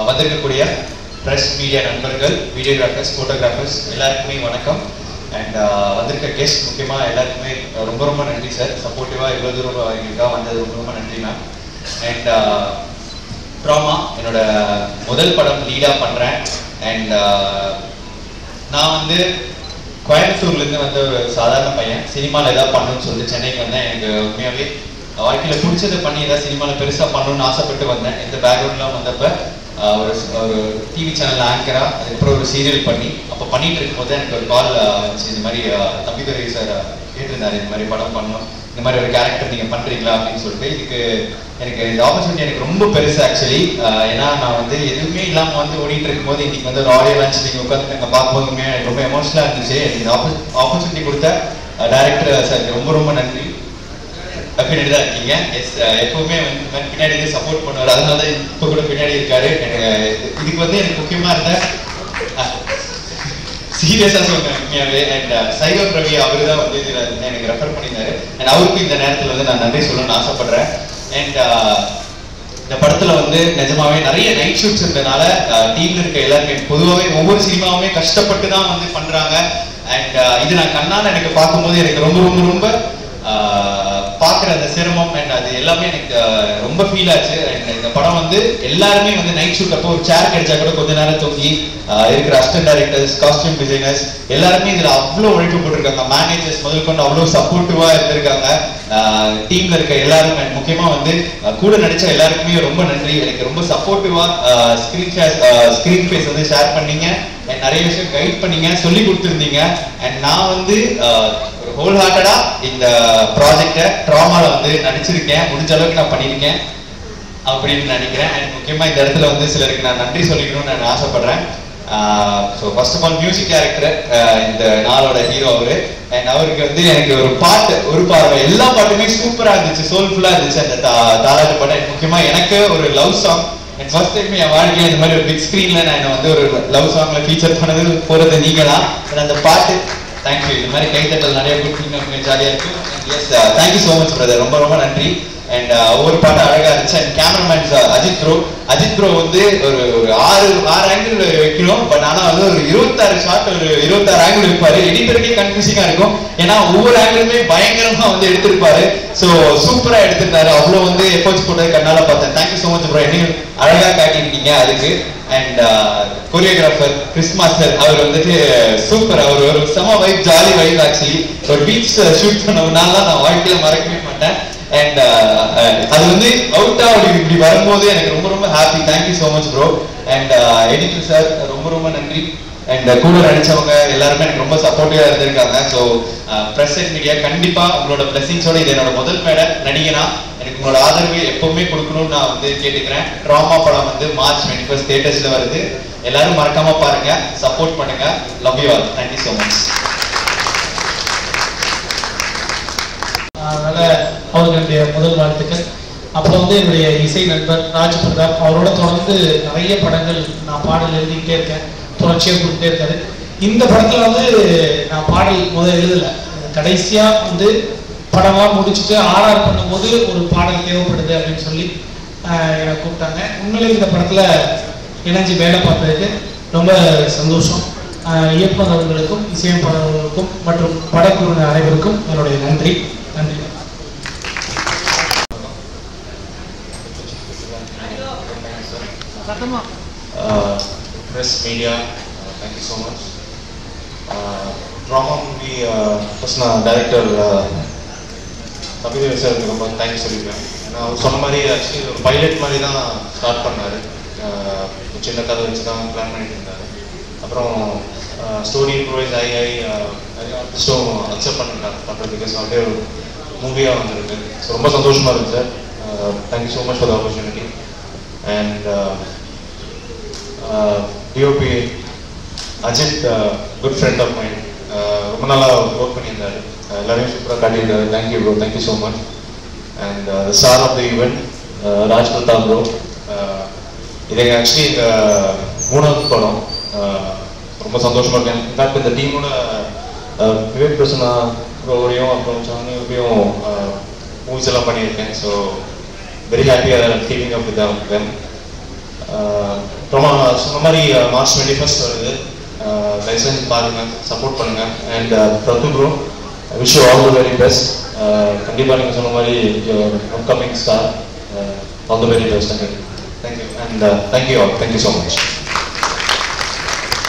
வந்திருக்கக்கூடிய press media நண்பர்கள், videographers, photographers எல்லாருக்குமே வணக்கம். அண்ட் வந்திருக்க கெஸ்ட் முக்கியமாக எல்லாருக்குமே ரொம்ப ரொம்ப நன்றி சார். சப்போர்ட்டிவாக இவ்வளோ தூரம் எங்களுக்காக வந்தது ரொம்ப ரொம்ப நன்றி மேம். அண்ட் ட்ராமா என்னோட முதல் படம் லீடாக பண்ணுறேன். அண்ட் நான் வந்து கோயம்புத்தூர்லேருந்து வந்த ஒரு சாதாரண பையன். சினிமாவில் ஏதாவது பண்ணணும்னு சொல்லிட்டு சென்னைக்கு வந்தேன். எனக்கு உண்மையாகவே வாழ்க்கையில் பிடிச்சதை பண்ணி ஏதாவது சினிமாவில் பெருசாக பண்ணணும்னு ஆசைப்பட்டு வந்தேன். இந்த பேக்ரவுண்ட்லாம் வந்தப்போ ஒரு டிவி சேனல் ஆங்கராக, அதுக்கப்புறம் ஒரு சீரியல் பண்ணி அப்போ பண்ணிட்டு இருக்கும்போது எனக்கு ஒரு கால் வந்துச்சு. இந்த மாதிரி தம்பிதுரை சார் கேட்டிருந்தாரு, இந்த மாதிரி படம் பண்ணணும், இந்த மாதிரி ஒரு கேரக்டர் நீங்கள் பண்ணுறீங்களா அப்படின்னு சொல்லிட்டு. எனக்கு இந்த ஆப்பர்ச்சுனிட்டி எனக்கு ரொம்ப பெருசு ஆக்சுவலி. ஏன்னா நான் வந்து எதுவுமே இல்லாமல் வந்து ஓடிட்டு இருக்கும்போது இன்னைக்கு வந்து ஒரு ஆடியோ லான்ச் நீங்கள் உட்காந்து நாங்கள் பார்க்கும்போதுமே எனக்கு ரொம்ப எமோஷனலாக இருந்துச்சு. எனக்கு இந்த ஆப்பர்ச்சுனிட்டி கொடுத்த டைரக்டர் சார் ரொம்ப ரொம்ப நன்றி. பின்னாடி தான் இருக்கீங்க. எஸ், எப்பவுமே வந்து பின்னாடி இருந்து சப்போர்ட் பண்ணுவார். அதனால தான் இப்போ கூட பின்னாடி இருக்காரு. இதுக்கு வந்து எனக்கு முக்கியமாக இருந்த சீரியஸாக சொல்றேன் உண்மையாகவே. அண்ட் சைவர் ரவி அவரு தான் வந்து இதில் எனக்கு ரெஃபர் பண்ணியிருந்தாரு. அண்ட் அவருக்கு இந்த நேரத்தில் வந்து நான் நன்றி சொல்லணும்னு ஆசைப்படுறேன். அண்ட் இந்த படத்தில் வந்து நிஜமாவே நிறைய நைட் ஷூட்ஸ் இருந்ததுனால டீம்ல இருக்க எல்லாருமே பொதுவாகவே ஒவ்வொரு சினிமாவுமே கஷ்டப்பட்டு தான் வந்து பண்ணுறாங்க. அண்ட் இது நான் கண்ணால் எனக்கு பார்க்கும்போது எனக்கு ரொம்ப ரொம்ப ரொம்ப பார்க்குற அந்த சிரமம் அண்ட் அது எல்லாமே எனக்கு ரொம்ப ஃபீல் ஆச்சு. அண்ட் இந்த படம் வந்து எல்லாருமே வந்து நைட் ஷூட் அப்போ ஒரு சேர் கிடைச்சா கூட கொஞ்ச நேரம் தூங்கி இருக்கிற அசிஸ்டன்ட் டைரக்டர்ஸ், காஸ்டியூம் டிசைனர்ஸ் எல்லாருமே இதில் அவ்வளோ உழைப்பு போட்டிருக்காங்க. மேனேஜர்ஸ் முதல் கொண்டு அவ்வளோ சப்போர்ட்டிவாக இருந்திருக்காங்க. டீம்ல இருக்க எல்லாரும் அண்ட் முக்கியமாக வந்து கூட நடிச்ச எல்லாருக்குமே ரொம்ப நன்றி. எனக்கு ரொம்ப சப்போர்ட்டிவாக ஸ்க்ரீன் ஃபேஸ் வந்து ஷேர் பண்ணீங்க அண்ட் நிறைய விஷயம் கைட் பண்ணீங்க, சொல்லி கொடுத்துருந்தீங்க. அண்ட் நான் வந்து ஹோல் ஹார்ட்டடா இந்த ப்ராஜெக்டை ட்ராமால வந்து நடிச்சிருக்கேன். முடிஞ்ச அளவுக்கு நான் பண்ணியிருக்கேன் அப்படின்னு நினைக்கிறேன். அண்ட் முக்கியமாக இந்த இடத்துல வந்து சிலருக்கு நான் நன்றி சொல்லிக்கணும்னு நான் ஆசைப்படுறேன். So first of all music director, இந்த நாளோட ஹீரோ அவரு. அண்ட் அவருக்கு வந்து எனக்கு ஒரு பாட்டு, ஒரு பார்வை, எல்லா பாட்டுமே சூப்பராக இருந்துச்சு, சோல்ஃபுல்லாக இருந்துச்சு அந்த தாராட்டு பாட்டு. முக்கியமாக எனக்கு ஒரு love song and first time என் வாழ்க்கையில் இந்த மாதிரி ஒரு பிக் ஸ்க்ரீனில் நான் வந்து ஒரு லவ் சாங்கில் ஃபீச்சர் பண்ணது போகிறது நீங்கள் தான். அந்த பாட்டு தேங்க்யூ. இந்த மாதிரி கைத்தட்டல் நிறைய கொடுத்தீங்க, ஜாலியாக இருக்கும். Yes, thank you so much brother, ரொம்ப ரொம்ப நன்றி. அண்ட் ஒவ்வொரு பாட்டும் அழகாக இருந்துச்சு. அண்ட் கேமராமேன் அஜித் ப்ரோ வந்து ஒரு ஆறு ஆங்கிள் வைக்கணும். பட் ஆனால் வந்து ஒரு 26 ஷாட், ஒரு 26 ஆங்கிள் வைப்பாரு. எடிட்டருக்கே கன்ஃபியூசிங்காக இருக்கும். ஏன்னா ஒவ்வொரு ஆங்கிளுமே பயங்கரமாக வந்து எடுத்திருப்பாரு. ஸோ சூப்பராக எடுத்திருந்தாரு. அவ்வளோ வந்து எஃபோர்ட்ஸ் போட்டது கண்ணால பார்த்தேன். தேங்க்யூ ஸோ மச் ப்ரோ, என்னையும் அழகாக காட்டியிருக்கீங்க அதுக்கு. அண்ட் கொரியோகிராஃபர் கிறிஸ் மாஸ்டர், அவர் வந்துட்டு சூப்பர். அவர் ஒரு செம வைப், ஜாலி வைப். ஆக்சுவலி ஒரு பீச் ஷூட் பண்ண ஒரு நாள் தான் நான் வாழ்க்கையில் மறக்கவே மாட்டேன். அண்ட் அது வந்து அவுட்டா இப்படி வரும்போது எனக்கு ரொம்ப ரொம்ப happy. Thank you so much bro. And editor sir ரொம்ப ரொம்ப நன்றி. அண்ட் கூட நடிச்சவங்க எல்லாருமே எனக்கு ரொம்ப சப்போர்ட்டிவா இருந்திருக்காங்க. ஸோ ப்ரெஸ் அண்ட் மீடியா கண்டிப்பா உங்களோட பிளஸிங்ஸோட இது என்னோட முதல் மேடை நடிகனா எனக்கு உங்களோட ஆதரவு எப்பவுமே கொடுக்கணும்னு நான் வந்து கேட்டுக்கிறேன். ட்ராமா படம் வந்து March 21 தியேட்டர்ஸ்ல வருது. எல்லாரும் மறக்காம பாருங்க, சப்போர்ட் பண்ணுங்க. Love you all. Thank you so much. அதனால அவருக்கு என்னுடைய முதல் வாழ்த்துக்கள். அப்புறம் வந்து என்னுடைய இசை நண்பர் ராஜ் பிரதாப், அவரோட தொடர்ந்து நிறைய படங்கள் நான் பாடல் எழுதிக்கிட்டே இருக்கேன், தொடர்ச்சியாக கொடுத்துட்டே இருக்காரு. இந்த படத்தில் வந்து நான் பாடல் முதல் எழுதலை, கடைசியாக வந்து படமாக முடிச்சுட்டு ஆர்ஆர் பண்ணும்போது ஒரு பாடல் தேவைப்படுது அப்படின்னு சொல்லி என்னை கூப்பிட்டாங்க. உண்மையிலே இந்த படத்தில் இணைஞ்சு வேலை பார்த்ததுக்கு ரொம்ப சந்தோஷம். இயக்குனர் அவர்களுக்கும் இசையமைப்பாளர்களுக்கும் மற்றும் படக்குழு அனைவருக்கும் என்னுடைய நன்றி. நன்றி. Press media, thank you so much. Drama movie, first நான் டைரக்டர் தம்பிதுரை சாருக்கு ரொம்ப தேங்க்ஸ் சொல்லிக்கிறேன். ஏன்னா அவர் சொன்ன மாதிரி ஆக்சுவலி ஒரு பைலட் மாதிரி தான் ஸ்டார்ட் பண்ணார். சின்ன கதை வச்சு தான் பிளான் பண்ணிட்டு இருந்தார். அப்புறம் ஸ்டோரி இம்ப்ரூவைஸ் ஆகி நிறைய ஆர்டிஸ்ட்டும் அக்செப்ட் பண்ணுறதுக்கு. ஸோ அப்படியே ஒரு மூவியாக வந்திருக்கு. ஸோ ரொம்ப சந்தோஷமாக இருக்குது sir. Thank you so much for the opportunity. And DOP Ajith, good friend of mind, ரொம்ப நல்லா ஒர்க் பண்ணியிருந்தாரு. எல்லாரையும் சூப்பராக காட்டியிருந்தாரு. Thank you bro, thank you so much. And star of the event Raj Pratap bro. இது ஆக்சுவலி இந்த 3வது படம். ரொம்ப சந்தோஷமாக இருக்கேன். இன்ஃபேக்ட் இந்த டீமோட விவேக் பிரசன்னா ப்ரோவையும் அப்புறம் சாங்கியும் மூவிஸ் எல்லாம் பண்ணியிருக்கேன். ஸோ வெரி ஹாப்பியாக கீப்பிங் அப் வித் தெம். சொன்ன மாதிரி March 21 வருது. தயவு செஞ்சு பாருங்க, சப்போர்ட் பண்ணுங்க. And Prathu bro, wish you all the very best. கண்டிப்பாக நீங்கள் சொன்ன மாதிரி upcoming star, all the very best. Thank you and thank you all. Thank you so much.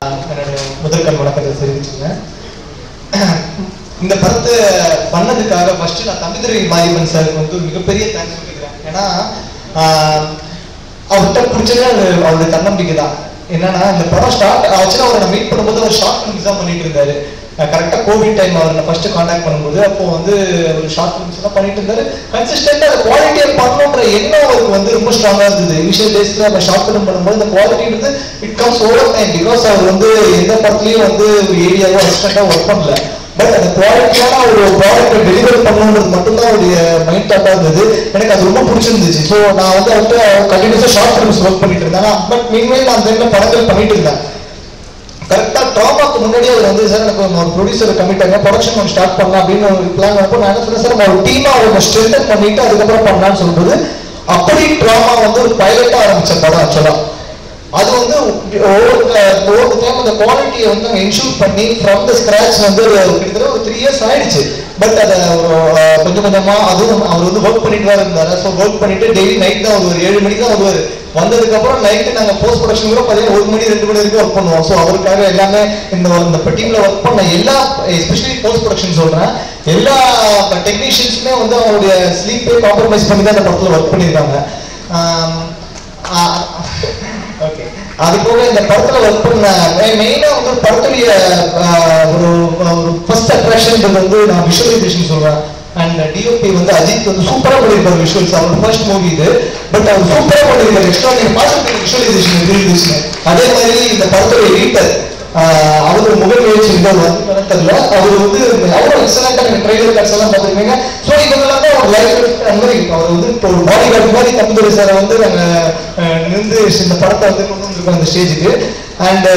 என்னுடைய முதல் கண் வணக்கத்தை தெரிவிச்சுங்க. இந்த படத்தை பண்ணதுக்காக ஃபர்ஸ்ட் நான் தம்பிதுரை மாரியம்மன் சாருக்கு வந்து மிகப்பெரிய தேங்க்ஸ் சொல்லிக்கிறேன். ஏன்னா அவர்கிட்ட பிடிச்சது அவருடைய தன்னம்பிக்கை தான். என்னன்னா இந்த படம் ஸ்டார்ட் ஆச்சுன்னா அவரை நான் மீட் பண்ணும்போது ஒரு ஷார்ட் ஃபிலிம்ஸ் தான் பண்ணிட்டு இருந்தாரு. கரெக்டாக கோவிட் டைம் அவர் நான் ஃபர்ஸ்ட் கான்டாக்ட் பண்ணும்போது அப்போ வந்து ஒரு ஷார்ட் ஃபிலிம்ஸ் எல்லாம் பண்ணிட்டு இருந்தாரு. கன்சிஸ்டன்டா அந்த குவாலிட்டியாக பண்ணணுன்ற எண்ணம் அவருக்கு வந்து ரொம்ப ஸ்ட்ராங்கா இருந்தது. இனிஷியல் டேஸ்ல அந்த ஷார்ட் ஃபிலிம் பண்ணும்போது இந்த குவாலிட்டி வந்து it comes over time. Because அவர் வந்து எந்த படத்துலயும் வந்து ஒரு ஏரியாவோ அசிஸ்டண்டா ஒர்க் பண்ணல. பட் அந்த குவாலிட்டியான ஒரு ப்ராடக்ட்டை டெலிவரி பண்ணணுன்றது மட்டும்தான் அவருடைய மைண்ட் தாட்டா இருந்தது. எனக்கு அது ரொம்ப பிடிச்சிருந்துச்சு. ஸோ நான் வந்து அவர்கிட்ட கண்டினியூஸா ஷார்ட் ஃபிலிம்ஸ் ஒர்க் பண்ணிட்டு இருந்தேன். பட் மீன்வேல் நான் அந்த டைம்ல படங்கள் பண்ணிட்டு இருந்தேன். கரெக்டா ட்ராமாக்கு முன்னாடியே அவர் வந்து சார் எனக்கு ஒரு ப்ரொடியூசர் கமிட் ஆங்க, ப்ரொடக்ஷன் ஒன்று ஸ்டார்ட் பண்ணலாம் அப்படின்னு ஒரு பிளான் வரப்போ நான் என்ன சொன்னேன், சார் நம்ம ஒரு டீமா அவங்க ஸ்ட்ரென்தன் பண்ணிட்டு அதுக்கப்புறம் பண்ணலாம்னு சொல்லும்போது அப்படி ட்ராமா வந்து ஒரு பைலட்டா ஆரம்பிச்ச படம் ஆக்சுவலா. அது வந்து ஒவ்வொரு டைம் அந்த குவாலிட்டியை வந்து நாங்கள் இன்ஷூர் பண்ணி ஃப்ரம் த ஸ்கிராச் வந்து கிட்டத்தட்ட ஒரு 3 years ஆயிடுச்சு. பட் அதை கொஞ்சம் கொஞ்சமா அதுவும் அவர் வந்து ஒர்க் பண்ணிட்டு தான் இருந்தாரு. ஸோ ஒர்க் பண்ணிட்டு டெய்லி நைட் தான் ஒரு 7 மணிக்கு தான் வருவார். வந்ததுக்கு அப்புறம் நைட்டு நாங்கள் போஸ்ட் ப்ரொடக்ஷன் கூட பார்த்தீங்கன்னா 1 மணி 2 மணி வரைக்கும் ஒர்க் பண்ணுவோம். ஸோ அவருக்காக எல்லாமே இந்த டீம்ல ஒர்க் பண்ண எல்லா எஸ்பெஷலி போஸ்ட் ப்ரொடக்ஷன் சொல்றேன், எல்லா டெக்னீஷியன்ஸுமே வந்து அவங்களுடைய ஸ்லீப்பை காம்ப்ரமைஸ் பண்ணி தான் அந்த படத்தில் ஒர்க் பண்ணியிருக்காங்க. ஓகே, அது போக இந்த படத்துல ஒர்க் பண்ண மெயினா வந்து படத்துடைய ஒரு ஃபர்ஸ்ட் அட்ராக்ஷன் வந்து நான் விஷுவலைசேஷன் சொல்றேன். அண்ட் டிஓபி வந்து அஜித் வந்து சூப்பரா பண்ணியிருப்பாரு விஷுவல்ஸ். அவர் ஃபர்ஸ்ட் மூவி இது. பட் அவர் சூப்பரா பண்ணியிருப்பாரு. எக்ஸ்ட்ரா நீங்க பார்த்துட்டு விஷுவலைசேஷன் இருந்துச்சு. அதே மாதிரி இந்த படத்துடைய எடிட்டர் அவரு முகல் முயற்சி வந்து தெரியல, அவர் வந்து அவ்வளோ எக்ஸலண்டா நீங்க ட்ரெய்லர் கார்ட்ஸ் எல்லாம் பார்த்துருப்பீங்க. ஸோ இதெல்லாம் தான் ஒரு லைஃப் அந்த மாதிரி அவர் வந்து இப்போ ஒரு பாடி கார்டு மாதிரி தம்பிதுரை சாரை வந்து நாங்கள் நின்று இந்த படத்தை வந்து கொண்டு வந்திருக்கோம் அந்த ஸ்டேஜுக்கு. அண்ட்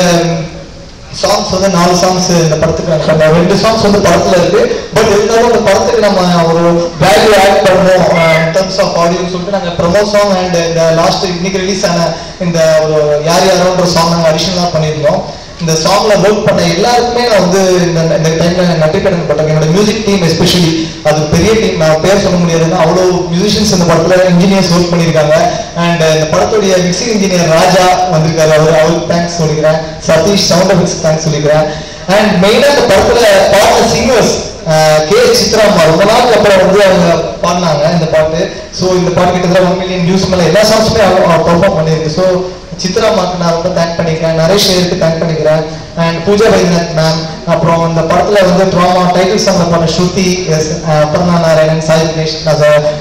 சாங்ஸ் வந்து 4 சாங்ஸ் இந்த படத்துக்கு 2 சாங்ஸ் வந்து படத்துல இருக்கு. பட் இருந்தாலும் அந்த படத்துக்கு நம்ம ஒரு வேல்யூ ஆட் பண்ணணும் இன் டர்ம்ஸ் ஆஃப் ஆடியோன்னு சொல்லிட்டு நாங்கள் ப்ரொமோ சாங் அண்ட் இந்த லாஸ்ட் இன்னைக்கு ரிலீஸ் ஆன இந்த ஒரு யார் யாரோன்ற சாங் நாங்கள் அடிஷனலாக பண்ணியிருந்தோம். இந்த சாங்ல ஒர்க் பண்ண எல்லாருக்குமே நான் வந்து இந்த டைம்ல நன்றி கடன் பட்டேன். என்னோட மியூசிக் டீம் எஸ்பெஷலி அது பெரிய டீம், நான் பேர் சொல்ல முடியாதுன்னா அவ்வளோ மியூசிஷியன்ஸ் இந்த படத்துல இன்ஜினியர்ஸ் ஒர்க் பண்ணியிருக்காங்க. அண்ட் இந்த படத்துடைய மிக்சிங் இன்ஜினியர் ராஜா வந்திருக்காரு, அவருக்கு தேங்க்ஸ் சொல்லிக்கிறேன். சதீஷ் சவுண்ட் எஃபெக்ட்ஸ் தேங்க்ஸ் சொல்லிக்கிறேன். அண்ட் மெயினா இந்த படத்துல பாடின சிங்கர்ஸ் KS சித்ராமா ரொம்ப நாளுக்கு அப்புறம் வந்து அவங்க பாடினாங்க இந்த பாட்டு. ஸோ இந்த பாட்டு கிட்டத்தட்ட 1 million வியூஸ் மேலே எல்லா சாங்ஸுமே பர்ஃபார்ம் பண்ணியிருக்கு. ஸோ சித்ராமாக்கு நான் ரொம்ப தேங்க் பண்ணிக்கிறேன். நரேஷ் ஐயருக்கு தேங்க் பண்ணிக்கிறேன். And Pooja Vaidyanath ma'am. அப்புறம் இந்த படத்துல வந்து ட்ராமா டைட்டில் சாங்ல பண்ண ஸ்ருதி, அபர்ணா நாராயணன், சாய் தினேஷ்,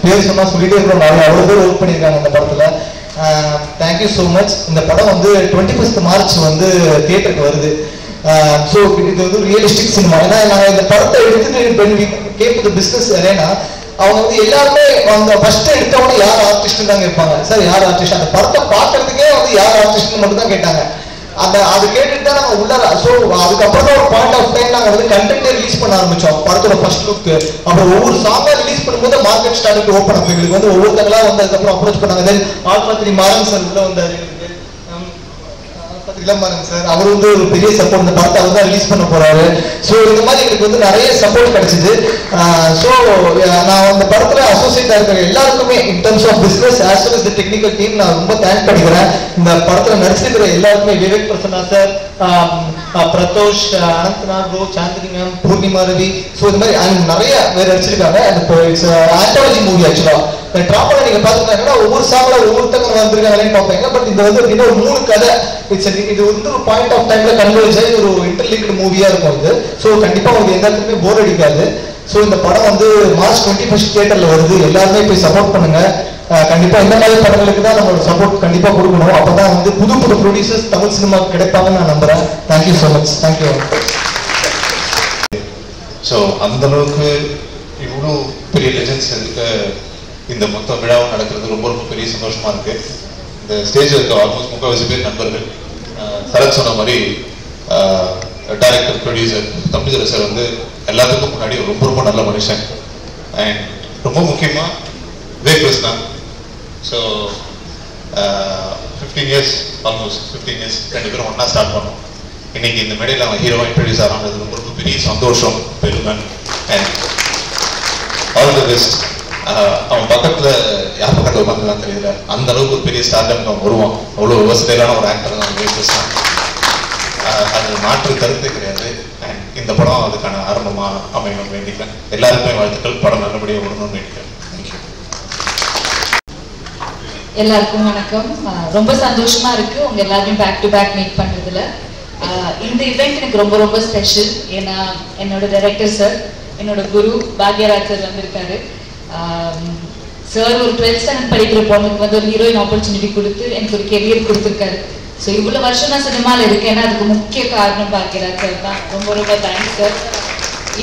பேர் சொன்னா சொல்லிட்டே இருக்கிறோம். அவ்வளோ பேர் ஒர்க் பண்ணியிருக்காங்க இந்த படத்துல. Thank you so much. இந்த படம் வந்து 21st March வந்து தியேட்டருக்கு வருது. ஸோ இது வந்து ரியலிஸ்டிக் சினிமா. ஏன்னா நாங்கள் இந்த படத்தை எடுத்துட்டு கேட்பது பிஸ்னஸ் அரேனா அவங்க வந்து எல்லாருமே அந்த ஃபர்ஸ்ட் எடுத்தவொடனே யார் ஆர்டிஸ்ட் தான் கேட்பாங்க. சார் யார் ஆர்டிஸ்ட், அந்த படத்தை பார்க்கறதுக்கே வந்து யார் ஆர்டிஸ்ட்னு மட்டும் தான் கேட்டாங்க. அது கேட்டுட்டு தான் நாங்கள் உள்ள. ஸோ அதுக்கப்புறம் தான் ஒரு பாயிண்ட் ஆஃப் டைம் நாங்கள் வந்து கண்டென்ட்டே ரிலீஸ் பண்ண ஆரம்பிச்சோம் படத்தோட ஃபர்ஸ்ட் லுக். அப்புறம் ஒவ்வொரு சாங்கா ரிலீஸ் பண்ணும்போது மார்க்கெட் ஸ்டார்ட் ஓப்பன் அப். எங்களுக்கு வந்து ஒவ்வொருத்தங்களா வந்து அதுக்கப்புறம் அப்ரோச் பண்ணாங்க. தென் ஆல்பாத்திரி மாறன் சார் உள்ள வந்தாரு. இளமாறன் சார் அவர் வந்து ஒரு பெரிய சப்போர்ட். இந்த படத்தை அவர் தான் ரிலீஸ் பண்ண போறாரு. ஸோ இந்த மாதிரி எங்களுக்கு வந்து நிறைய சப்போர்ட் கிடைச்சிது. ஸோ நான் அந்த படத்துல அசோசியேட் இருக்கிற எல்லாருக்குமே in terms of business as well as the technical team நான் ரொம்ப தேங்க் பண்ணிக்கிறேன். இந்த படத்துல நடிச்சிருக்கிற எல்லாருக்குமே Vivek Prasanna sir, Pradosh, Ananthnag, Chandini ma'am, Poornima Ravi. So இந்த மாதிரி நிறைய பேர் நடிச்சிருக்காங்க. இட்ஸ் ஆந்தாலஜி மூவி ஆக்சுவலா. ட்ராமால நீங்க பாத்துக்கிட்டீங்கன்னா ஒவ்வொரு சாங்ல ஒவ்வொருத்தவங்க வந்திருக்காங்கன்னு பார்ப்பீங்க. பட் இது வந்து அப்படின்னா ஒரு 3 கதை. இது வந்து ஒரு பாயிண்ட் ஆஃப் டைம்ல கன்வர்ஜ் ஆகி ஒரு இன்டர்லிங்க்டு மூவியா இருக்கும் இது. ஸோ கண்டிப்பா உங்களுக்கு எந்த இடத்துக்குமே போர் அடிக்காது. ஸோ இந்த படம் வந்து March 21 தியேட்டர்ல வருது. எல்லாருமே போய் சப்போர்ட் பண்ணுங்க. கண்டிப்பா இந்த மாதிரி படங்களுக்கு தான் நம்ம சப்போர்ட் கண்டிப்பா கொடுக்கணும். அப்பதான் வந்து புது புது ப்ரொடியூசர்ஸ் தமிழ் சினிமாவுக்கு கிடைப்பாங்கன்னு நான் நம்புறேன். Thank you so much. Thank you. So அந்த அளவுக்கு இவ்வளோ பெரிய லெஜெண்ட்ஸ் இருக்க இந்த மொத்த விழாவும் நடக்கிறது ரொம்ப ரொம்ப பெரிய சந்தோஷமா இருக்கு. இந்த ஸ்டேஜில் இருக்க ஆல்மோஸ்ட் 3/4 பேர் நண்பர்கள். சரத் சொன்ன மாதிரி டைரக்டர், ப்ரொடியூசர் தம்பிதுரை சார் வந்து எல்லாத்துக்கும் முன்னாடி ரொம்ப ரொம்ப நல்ல மனுஷன். அண்ட் ரொம்ப முக்கியமாக Vivek Prasanna. So 15 years almost 15 years ரெண்டு பேரும் ஒன்றா ஸ்டார்ட் பண்ணோம். இன்னைக்கு இந்த மேடையில் அவன் ஹீரோவாக இன்ட்ரடியூஸ் ஆகிறது ரொம்ப பெரிய சந்தோஷம், பெருமை. And all the best. அவன் பக்கத்தில் யார் பக்கத்தில் உட்காந்துலாம் தெரியல, அந்த அளவுக்கு ஒரு பெரிய ஸ்டார்டப் அவன் வருவான். அவ்வளோ விவசாயிலான ஒரு ஆக்டர் தான் வேஸ்ட் தான். அது மாற்று கருத்தே கிடையாது. அண்ட் இந்த படம் அதுக்கான ஆரம்பமாக அமையணும்னு வேண்டிக்கிறேன். எல்லாருக்குமே வாழ்த்துக்கள். படம் நல்லபடியாக வரணும்னு வேண்டிக்கிறேன். தேங்க்யூ. எல்லாருக்கும் வணக்கம். ரொம்ப சந்தோஷமா இருக்கு உங்க எல்லாரையும் பேக் டு பேக் மீட் பண்றதுல. இந்த இவெண்ட் எனக்கு ரொம்ப ரொம்ப ஸ்பெஷல். ஏன்னா என்னோட டைரக்டர் சார், என்னோட குரு பாக்யராஜ் சார் வந்திருக்காரு. சார் ஒரு 12th ஸ்டாண்டர்ட் படிக்கிற பொண்ணுக்கு வந்து ஒரு ஹீரோயின் ஆப்பர்ச்சுனிட்டி கொடுத்து எனக்கு ஒரு கெரியர் கொடுத்துருக்காரு. ஸோ இவ்வளோ வருஷம் நான் சினிமாவில் இருக்கேன்னா அதுக்கு முக்கிய காரணம் பாக்யராஜ் சார் தான். ரொம்ப ரொம்ப தேங்க்ஸ் சார்.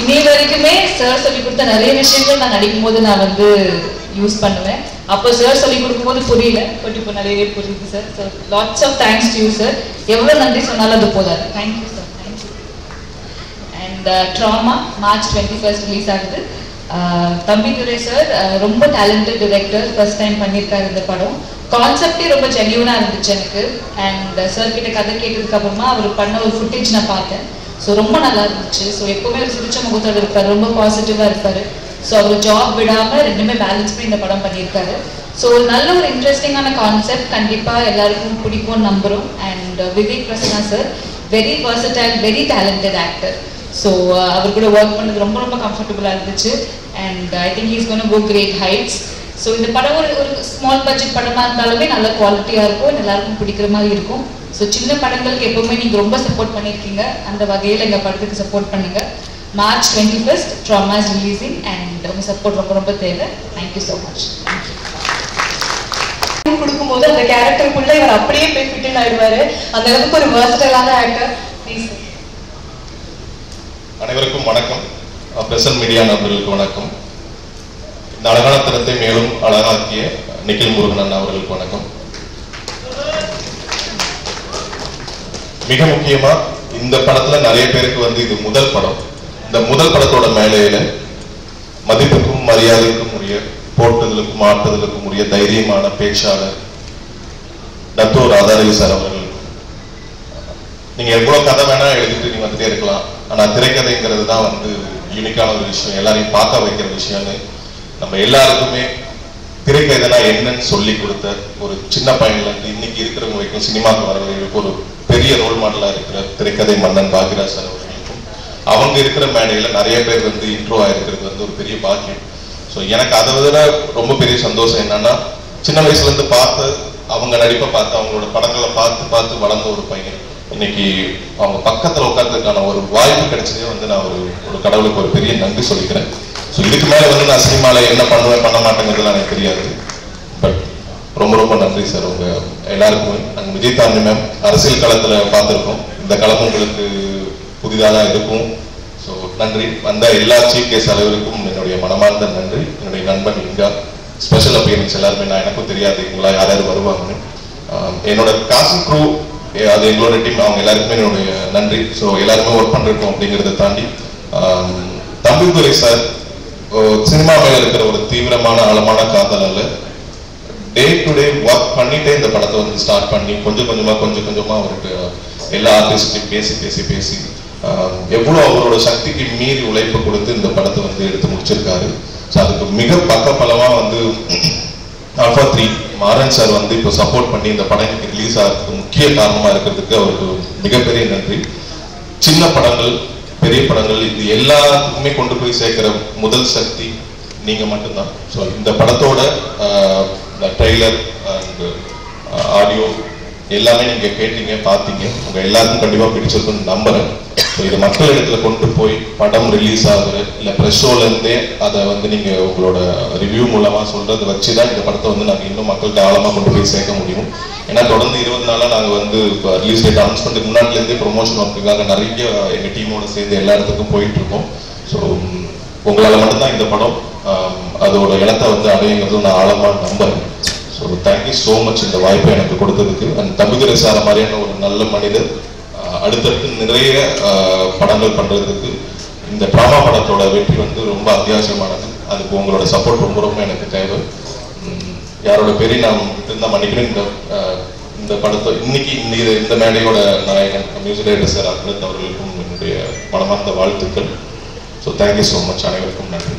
இனி வரைக்குமே சார் சொல்லி கொடுத்த நிறைய விஷயங்கள் நான் நடிக்கும் போது நான் வந்து யூஸ் பண்ணுவேன். அப்போ சார் சொல்லி கொடுக்கும்போது புரியல, பட் இப்போ நிறையவே புரியுது sir. So lots of thanks to you sir. எவ்வளோ நன்றி சொன்னாலும் அது போதாது. Thank you sir. Thank you. And drama March 21 release ஆகுது. தம்பிதுரை சார் ரொம்ப டேலண்டட் டிரெக்டர். ஃபர்ஸ்ட் டைம் பண்ணியிருக்காரு இந்த படம். கான்செப்டே ரொம்ப ஜென்யூனாக இருந்துச்சு எனக்கு. அண்ட் சார் கிட்ட கதை கேட்டதுக்கு அப்புறமா அவர் பண்ண ஒரு ஃபுட்டேஜ் நான் பார்த்தேன். ஸோ ரொம்ப நல்லா இருந்துச்சு. ஸோ எப்பவுமே ஒரு சிரிச்ச முகத்தோடு இருப்பார், ரொம்ப பாசிட்டிவாக இருப்பார். ஸோ அவர் ஜாப் விடாமல் ரெண்டுமே பேலன்ஸ் பண்ணி இந்த படம் பண்ணியிருக்காரு. ஸோ ஒரு நல்ல ஒரு இன்ட்ரெஸ்டிங்கான கான்செப்ட், கண்டிப்பாக எல்லாருக்கும் பிடிக்கும்னு நம்புகிறோம். And Vivek Prasanna sir very versatile, very talented actor. So அவர் கூட ஒர்க் பண்ணது ரொம்ப ரொம்ப கம்ஃபர்டபுளாக இருந்துச்சு. And I think he's gonna go great heights. So இந்த படம் ஒரு ஸ்மால் பட்ஜெட் படமாக இருந்தாலுமே நல்ல குவாலிட்டியாக இருக்கும், எல்லாருக்கும் பிடிக்கிற மாதிரி இருக்கும். ஸோ சின்ன படங்களுக்கு எப்பவுமே நீங்கள் ரொம்ப சப்போர்ட் பண்ணியிருக்கீங்க. அந்த வகையில் எங்கள் படத்துக்கு சப்போர்ட் பண்ணுங்க. March 21 drama is releasing. And உங்கள் சப்போர்ட் ரொம்ப ரொம்ப தேவை. Thank you so much. கொடுக்கும்போது அந்த கேரக்டருக்குள்ள இவர் அப்படியே போய் ஃபிட் ஆயிடுவாரு. அந்த அளவுக்கு ஒரு வர்சடைலான ஆக்டர். ப்ளீஸ். அனைவருக்கும் வணக்கம். பிரசன்ட் மீடியா நண்பர்களுக்கு வணக்கம். இந்த அழகான திறத்தை மேலும் அழகாக்கிய நிக்கில் முருகன் அண்ணா அவர்களுக்கு வணக்கம். மிக முக்கியமா இந்த படத்துல நிறைய பேருக்கு வந்து இது முதல் படம். இந்த முதல் படத்தோட மேலையில மதிப்புக்கும் மரியாதைக்கும் உரிய, போட்டுதலுக்கும் ஆட்டுதலுக்கும் உரிய தைரியமான பேச்சாளர் டாக்டர் ராதாரவி சார் அவர்கள். நீங்க எவ்வளவு கதை வேணா எழுதிட்டு நீங்க வந்துட்டே இருக்கலாம். ஆனா திரைக்கதைங்கிறது தான் வந்து யூனிக்கான ஒரு விஷயம், எல்லாரையும் பார்க்க வைக்கிற விஷயம்னு நம்ம எல்லாருக்குமே திரைக்கதைனா என்னன்னு சொல்லி கொடுத்த ஒரு சின்ன பையன்ல இருந்து இன்னைக்கு இருக்கிறவங்க வரைக்கும் சினிமாவுக்கு வரவங்களுக்கு ஒரு பெரிய ரோல் மாடலா இருக்கிற திரைக்கதை மன்னன் பாக்யராஜ் சார் அவர்களுக்கும் அவங்க இருக்கிற மேடையில நிறைய பேர் வந்து இன்ட்ரோ ஆயிருக்கிறது வந்து ஒரு பெரிய பாக்கியம். ஸோ எனக்கு அதை விட ரொம்ப பெரிய சந்தோஷம் என்னன்னா, சின்ன வயசுல இருந்து பார்த்து அவங்க நடிப்பை பார்த்து அவங்களோட படங்களை பார்த்து பார்த்து வளர்ந்த ஒரு பையன் இன்னைக்கு அவங்க பக்கத்துல உட்கார்றதுக்கான ஒரு வாய்ப்பு கிடைச்சதே வந்து நான் ஒரு கடவுளுக்கு ஒரு பெரிய நன்றி சொல்லிக்கிறேன். ஸோ இதுக்கு மேல வந்து நான் சினிமால என்ன பண்ணுவேன் பண்ண மாட்டேங்கிறதுலாம் எனக்கு தெரியாது. பட் ரொம்ப ரொம்ப நன்றி சார் உங்க எல்லாருக்குமே. நாங்கள் விஜய் தாரணி மேம் அரசியல் களத்துல பார்த்துருக்கோம். இந்த களம் உங்களுக்கு புதிதாக இருக்கும். ஸோ நன்றி. வந்த எல்லா சீஃப் கெஸ்ட் தலைவருக்கும் என்னுடைய மனமார்ந்த நன்றி. என்னுடைய நண்பன் இங்கா ஸ்பெஷல் அப்பியரன்ஸ் எல்லாருமே, நான் எனக்கும் தெரியாது இவங்களா யார் யார் வருவாங்கன்னு. என்னோட காசு க்ரூ, அது எங்களோட டீம், அவங்க எல்லாருக்குமே என்னுடைய நன்றி. ஸோ எல்லாருமே ஒர்க் பண்ணிருக்கோம் அப்படிங்கிறத தாண்டி தம்பிதுரை சார் சினிமா மேல இருக்கிற ஒரு தீவிரமான ஆழமான காதல் அல்ல, டே டு டே ஒர்க் பண்ணிட்டே இந்த படத்தை வந்து ஸ்டார்ட் பண்ணி கொஞ்சம் கொஞ்சமா அவருக்கு எல்லா ஆர்டிஸ்டையும் பேசி எவ்வளவு அவரோட சக்திக்கு மீறி உழைப்பு கொடுத்து இந்த படத்தை வந்து எடுத்து முடிச்சிருக்காரு. ஸோ அதுக்கு மிக பக்கபலமா வந்து ஆல்ஃபா 3 மாறன் சார் வந்து இப்போ சப்போர்ட் பண்ணி இந்த படம் ரிலீஸ் ஆகிறதுக்கு முக்கிய காரணமா இருக்கிறதுக்கு அவருக்கு மிகப்பெரிய நன்றி. சின்ன படங்கள் பெரிய படங்கள் இது எல்லாத்துக்குமே கொண்டு போய் சேர்க்கிற முதல் சக்தி நீங்க மட்டும்தான். ஸோ இந்த படத்தோட ட்ரெய்லர் அண்ட் ஆடியோ எல்லாமே நீங்க கேட்டீங்க, பார்த்தீங்க. உங்க எல்லாருக்கும் கண்டிப்பா பிடிச்சிருக்குன்னு நம்புறேன். ஸோ இது மக்கள் இடத்துல கொண்டு போய் படம் ரிலீஸ் ஆகுற இல்லை ப்ரெஸ் ஷோல இருந்தே அதை வந்து நீங்க உங்களோட ரிவ்யூ மூலமா சொல்றது வச்சுதான் இந்த படத்தை வந்து நாங்கள் இன்னும் மக்கள்கிட்ட ஆழமா கொண்டு போய் சேர்க்க முடியும். ஏன்னா தொடர்ந்து 20 நாளா நாங்கள் வந்து இப்போ ரிலீஸ் டேட் அனௌன்ஸ் பண்ணிட்டு முன்னாடிலேருந்தே ப்ரொமோஷன் ஒர்க்குக்காக நிறைய எங்கள் டீமோட சேர்ந்து எல்லா இடத்துக்கும் போயிட்டு இருக்கோம். ஸோ உங்களால் மட்டும்தான் இந்த படம் அதோட இடத்தை வந்து அடையுங்கிறது நான் ஆழமா நம்புறேன். ஸோ தேங்க்யூ ஸோ மச் இந்த வாய்ப்பை எனக்கு கொடுத்ததுக்கு. அண்ட் தம்பிதுரை சார் மாதிரியான ஒரு நல்ல மனிதர் அடுத்தடுத்து நிறைய படங்கள் பண்றதுக்கு இந்த ட்ராமா படத்தோட வெற்றி வந்து ரொம்ப அத்தியாவசியமானது. அதுக்கு உங்களோட சப்போர்ட் ரொம்ப ரொம்ப எனக்கு தேவை. யாரோட பேரையும் நான் இருந்தால் மன்னிக்கிறேன். இந்த இந்த படத்தை இன்னைக்கு இந்த மேடையோட நாயகன் மியூசிக் டைரக்டர் சார் அக்ரத் அவர்களுக்கும் என்னுடைய மனமார்ந்த வாழ்த்துக்கள். ஸோ தேங்க்யூ ஸோ மச், அனைவருக்கும் நன்றி.